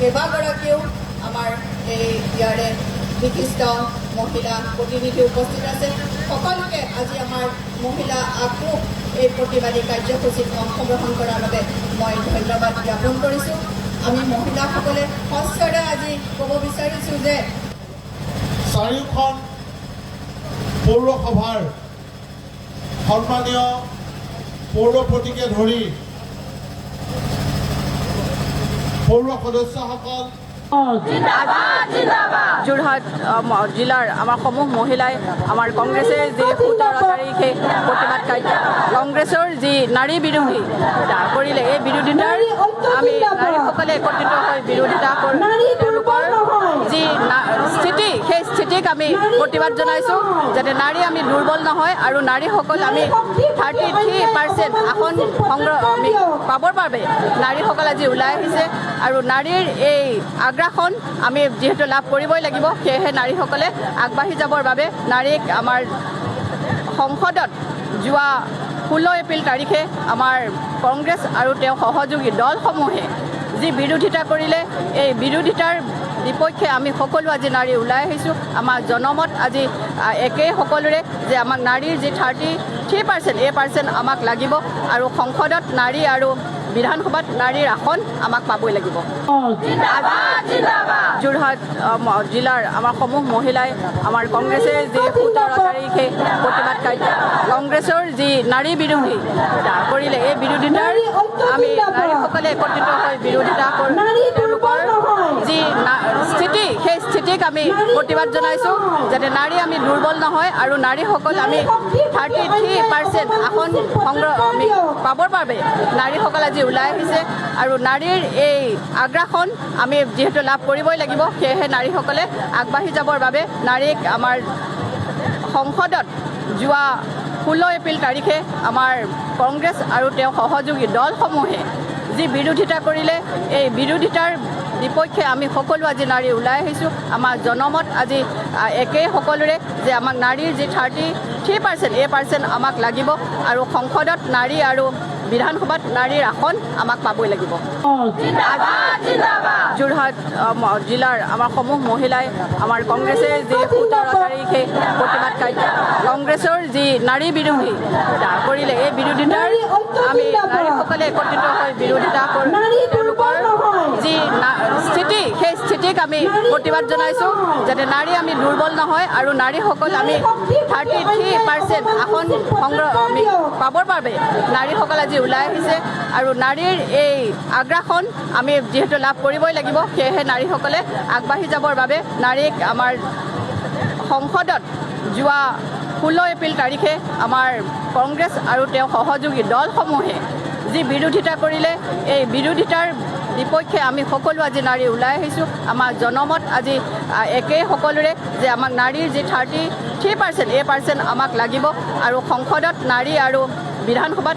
কেইবাগৰাকীও আমাৰ এই ইয়াৰে বিশিষ্ট মহিলা প্ৰতিনিধি উপস্থিত আছে। সকলোকে আজি আমাৰ মহিলা আগ্ৰহ এই প্ৰতিবাদী কাৰ্যসূচীত অংশগ্ৰহণ কৰাৰ বাবে মই ধন্যবাদ জ্ঞাপন কৰিছোঁ। আমি মহিলাসকলে সঁচাৰে আজি ক'ব বিচাৰিছোঁ যে চাৰিওখন পৌৰসভাৰ সন্মানীয় পৌৰপতিকে ধৰি পৌৰ সদস্যসকল যোৰহাট জিলাৰ আমাৰ সমূহ মহিলাই আমাৰ কংগ্ৰেছে যি 17 তাৰিখে প্ৰতিবাদ কংগ্ৰেছৰ যি নাৰী বিৰোধী কৰিলে এই বিৰোধিতাৰ আমি নাৰীসকলে একত্ৰিত হৈ বিৰোধিতা কৰোঁ। তেওঁলোকৰ যি স্থিতি সেই স্থিতিক আমি প্ৰতিবাদ জনাইছোঁ যাতে নাৰী আমি দুৰ্বল নহয় আৰু নাৰীসকল আমি 33% আসন সংগ্ৰহ আমি পাবৰ বাবে নাৰীসকল আজি ওলাই আহিছে আৰু নাৰীৰ এই আগ্ৰাসন আমি যিহেতু লাভ কৰিবই লাগিব, সেয়েহে নাৰীসকলে আগবাঢ়ি যাবৰ বাবে নাৰীক আমাৰ সংসদত যোৱা 16 এপ্ৰিল তাৰিখে আমাৰ কংগ্ৰেছ আৰু তেওঁ সহযোগী দলসমূহে যি বিৰোধিতা কৰিলে এই বিৰোধিতাৰ বিপক্ষে আমি সকলো আজি নাৰী ওলাই আহিছোঁ। আমাৰ জনমত আজি একেই সকলোৰে যে আমাক নাৰীৰ যি 33% আমাক লাগিব আৰু সংসদত নাৰী আৰু বিধানসভাত নাৰীৰ আসন আমাক পাবই লাগিব। যোৰহাট জিলাৰ আমাৰ সমূহ মহিলাই আমাৰ কংগ্ৰেছে যি 17 তাৰিখে প্ৰতিবাদ কংগ্ৰেছৰ যি নাৰী বিৰোধী কৰিলে এই বিৰোধিতাৰ আমি নাৰীসকলে একত্ৰিত হৈ বিৰোধিতা কৰোঁ। তেওঁলোকৰ যি স্থিতি সেই স্থিতিক আমি প্ৰতিবাদ জনাইছোঁ যাতে নাৰী আমি দুৰ্বল নহয় আৰু নাৰীসকল আমি 33% আসন সংগ্ৰহ আমি পাবৰ বাবে নাৰীসকল আজি ওলাই আহিছে আৰু নাৰীৰ এই আগ্ৰাসন আমি যিহেতু লাভ কৰিবই লাগিব, সেয়েহে নাৰীসকলে আগবাঢ়ি যাবৰ বাবে নাৰীক আমাৰ সংসদত যোৱা 16 এপ্ৰিল তাৰিখে আমাৰ কংগ্ৰেছ আৰু তেওঁ সহযোগী দলসমূহে যি বিৰোধিতা কৰিলে এই বিৰোধিতাৰ বিপক্ষে আমি সকলো আজি নাৰী ওলাই আহিছোঁ। আমাৰ জনমত আজি একেই সকলোৰে যে আমাক নাৰীৰ যি 33% আমাক লাগিব আৰু সংসদত নাৰী আৰু বিধানসভাত নাৰীৰ আসন আমাক পাবই লাগিব। যোৰহাট জিলাৰ আমাৰ সমূহ মহিলাই আমাৰ কংগ্ৰেছে যি 17 তাৰিখে প্ৰতিবাদ কংগ্ৰেছৰ যি নাৰী বিৰোধী কৰিলে এই বিৰোধিতাৰ আমি নাৰীসকলে একত্ৰিত হৈ বিৰোধিতা কৰোঁ। তেওঁলোকৰ যি স্থিতি সেই স্থিতিক আমি প্ৰতিবাদ জনাইছোঁ যাতে নাৰী আমি দুৰ্বল নহয় আৰু নাৰীসকল আমি 33% আসন সংগ্ৰহ আমি পাবৰ বাবে নাৰীসকল আজি ওলাই আহিছে আৰু নাৰীৰ এই আগ্ৰাসন আমি যিহেতু লাভ কৰিবই লাগিব, সেয়েহে নাৰীসকলে আগবাঢ়ি যাবৰ বাবে নাৰীক আমাৰ সংসদত যোৱা 16 এপ্ৰিল তাৰিখে আমাৰ কংগ্ৰেছ আৰু তেওঁ সহযোগী দলসমূহে যি বিৰোধিতা কৰিলে এই বিৰোধিতাৰ বিপক্ষে আমি সকলো আজি নাৰী ওলাই আহিছোঁ। আমাৰ জনমত আজি একেই সকলোৰে যে আমাক নাৰীৰ যি 33% আমাক লাগিব আৰু সংসদত নাৰী আৰু বিধানসভাত